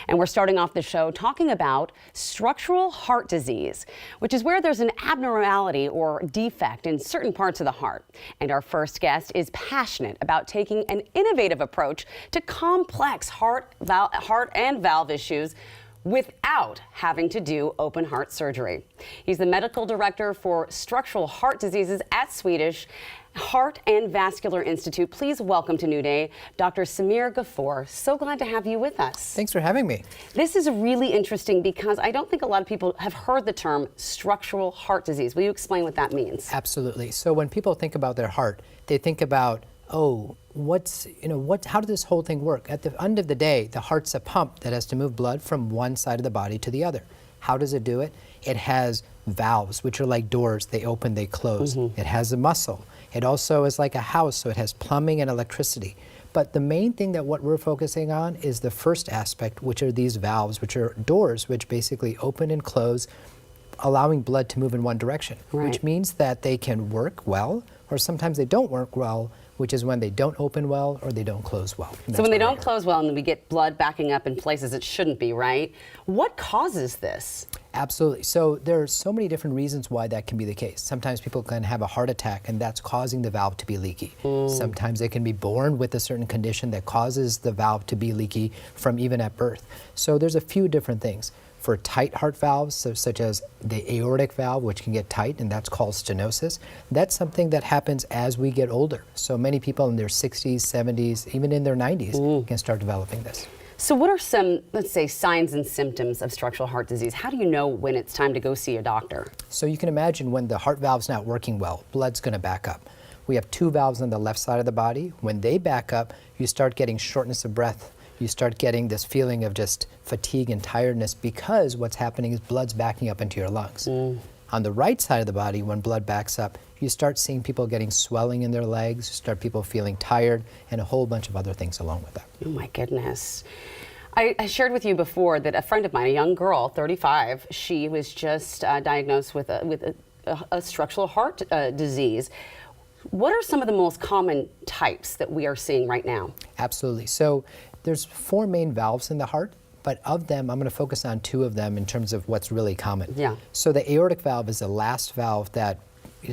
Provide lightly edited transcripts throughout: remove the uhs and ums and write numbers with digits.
And we're starting off the show talking about structural heart disease, which is where there's an abnormality or defect in certain parts of the heart. And our first guest is passionate about taking an innovative approach to complex heart and valve issues without having to do open heart surgery. He's the medical director for structural heart diseases at Swedish Heart and Vascular Institute. Please welcome to New Day, Dr. Samir Gafoor. So glad to have you with us. Thanks for having me. This is really interesting because I don't think a lot of people have heard the term structural heart disease. Will you explain what that means? Absolutely. So when people think about their heart, they think about, oh, how does this whole thing work? At the end of the day, the heart's a pump that has to move blood from one side of the body to the other. How does it do it? It has valves, which are like doors. They open, they close. It has a muscle. It also is like a house, so it has plumbing and electricity. But the main thing that what we're focusing on is the first aspect, which are these valves, which are doors, which basically open and close, allowing blood to move in one direction, which means that they can work well, or sometimes they don't work well, which is when they don't open well or they don't close well. So when they don't close well and we get blood backing up in places it shouldn't be, right? What causes this? Absolutely. So there are so many different reasons why that can be the case. Sometimes people can have a heart attack and that's causing the valve to be leaky. Sometimes they can be born with a certain condition that causes the valve to be leaky from even at birth. So there's a few different things. For tight heart valves, such as the aortic valve, which can get tight, and that's called stenosis, that's something that happens as we get older. So many people in their 60s, 70s, even in their 90s can start developing this. So what are some, let's say, signs and symptoms of structural heart disease? How do you know when it's time to go see a doctor? So you can imagine when the heart valve's not working well, blood's going to back up. We have two valves on the left side of the body. When they back up, you start getting shortness of breath. You start getting this feeling of just fatigue and tiredness because what's happening is blood's backing up into your lungs. On the right side of the body, when blood backs up, you start seeing people getting swelling in their legs, start people feeling tired, and a whole bunch of other things along with that. Oh my goodness. I shared with you before that a friend of mine, a young girl, 35, she was just diagnosed with a structural heart disease. What are some of the most common types that we are seeing right now? Absolutely. So there's four main valves in the heart, but of them, I'm going to focus on two of them in terms of what's really common. So the aortic valve is the last valve that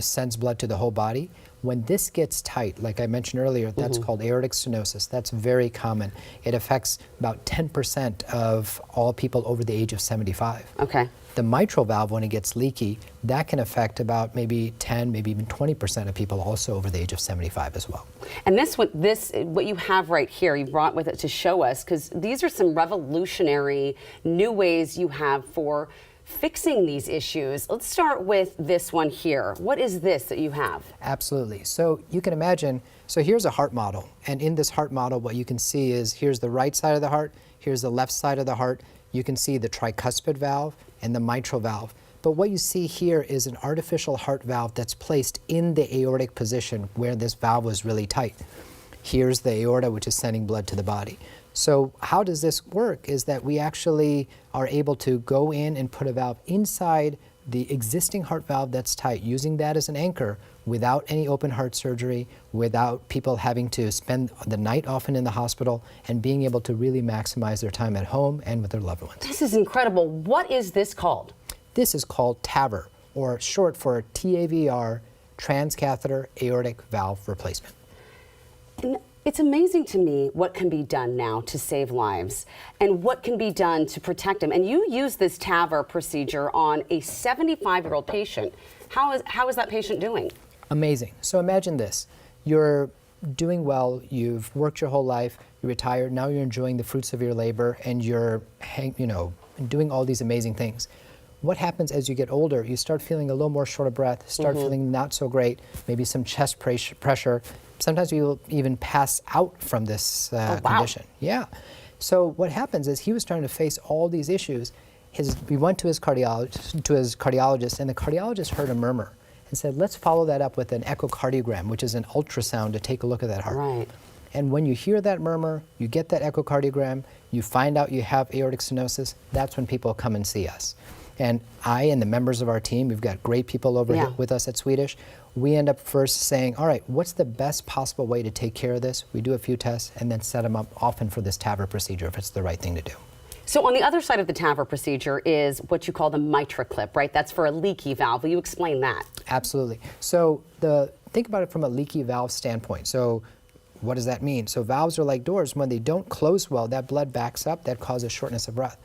sends blood to the whole body. When this gets tight, like I mentioned earlier, that's called aortic stenosis. That's very common. It affects about 10% of all people over the age of 75. Okay. The mitral valve, when it gets leaky, that can affect about maybe 10, maybe even 20% of people also over the age of 75 as well. And what you have right here, you brought with it to show us, because these are some revolutionary new ways you have for fixing these issues. Let's start with this one here. What is this that you have? Absolutely. So you can imagine, so here's a heart model. And in this heart model, what you can see is here's the right side of the heart, here's the left side of the heart. You can see the tricuspid valve and the mitral valve. But what you see here is an artificial heart valve that's placed in the aortic position where this valve was really tight. Here's the aorta, which is sending blood to the body. So how does this work is that we actually are able to go in and put a valve inside the existing heart valve that's tight, using that as an anchor without any open heart surgery, without people having to spend the night often in the hospital, and being able to really maximize their time at home and with their loved ones. This is incredible. What is this called? This is called TAVR, or short for TAVR, transcatheter aortic valve replacement. It's amazing to me what can be done now to save lives and what can be done to protect them. And you use this TAVR procedure on a 75-year-old patient. How is that patient doing? Amazing. So imagine this. You're doing well, you've worked your whole life, you're retired, now you're enjoying the fruits of your labor and you're doing all these amazing things. What happens as you get older, you start feeling a little more short of breath, start feeling not so great, maybe some chest pressure. Sometimes we will even pass out from this condition. Yeah. So what happens is he was starting to face all these issues. We went to his cardiologist, and the cardiologist heard a murmur and said, let's follow that up with an echocardiogram, which is an ultrasound to take a look at that heart. Right. And when you hear that murmur, you get that echocardiogram, you find out you have aortic stenosis, that's when people come and see us. And I and the members of our team, we've got great people over here with us at Swedish, we end up first saying, all right, what's the best possible way to take care of this? We do a few tests and then set them up often for this TAVR procedure if it's the right thing to do. So on the other side of the TAVR procedure is what you call the MitraClip, right? That's for a leaky valve. Will you explain that? Absolutely. So think about it from a leaky valve standpoint. So what does that mean? So valves are like doors. When they don't close well, that blood backs up. That causes shortness of breath.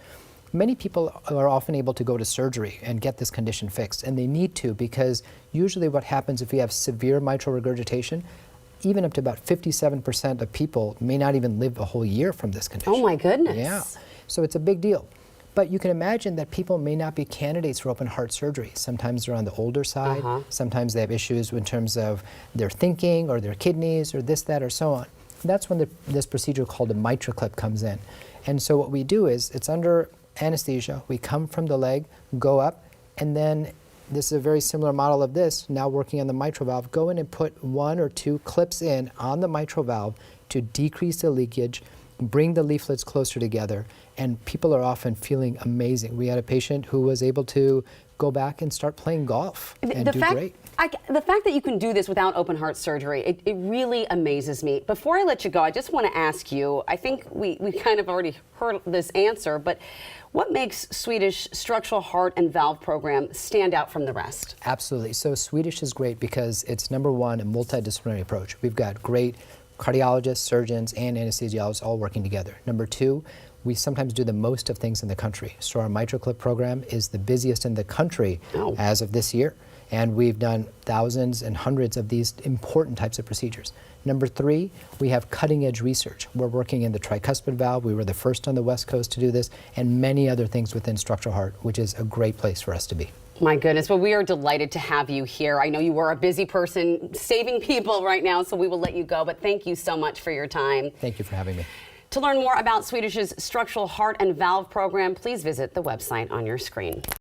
Many people are often able to go to surgery and get this condition fixed, and they need to, because usually what happens if you have severe mitral regurgitation, even up to about 57% of people may not even live a whole year from this condition. Oh my goodness. Yeah, so it's a big deal. But you can imagine that people may not be candidates for open heart surgery. Sometimes they're on the older side, sometimes they have issues in terms of their thinking or their kidneys or this, that, or so on. That's when this procedure called a MitraClip comes in. And so what we do is, it's under anesthesia, we come from the leg, go up, and then this is a very similar model of this, now working on the mitral valve, go in and put 1 or 2 clips in on the mitral valve to decrease the leakage, bring the leaflets closer together, and people are often feeling amazing. We had a patient who was able to go back and start playing golf and do great. The fact that you can do this without open heart surgery, it really amazes me. Before I let you go, I just want to ask you, I think we kind of already heard this answer, but what makes Swedish structural heart and valve program stand out from the rest? Absolutely. So Swedish is great because it's, number one, a multidisciplinary approach. We've got great cardiologists, surgeons, and anesthesiologists all working together. Number two, we sometimes do the most of things in the country. So our MitraClip program is the busiest in the country as of this year. And we've done thousands and hundreds of these important types of procedures. Number three, we have cutting-edge research. We're working in the tricuspid valve. We were the first on the West Coast to do this, and many other things within structural heart, which is a great place for us to be. My goodness, well, we are delighted to have you here. I know you are a busy person saving people right now, so we will let you go, but thank you so much for your time. Thank you for having me. To learn more about Swedish's structural heart and valve program, please visit the website on your screen.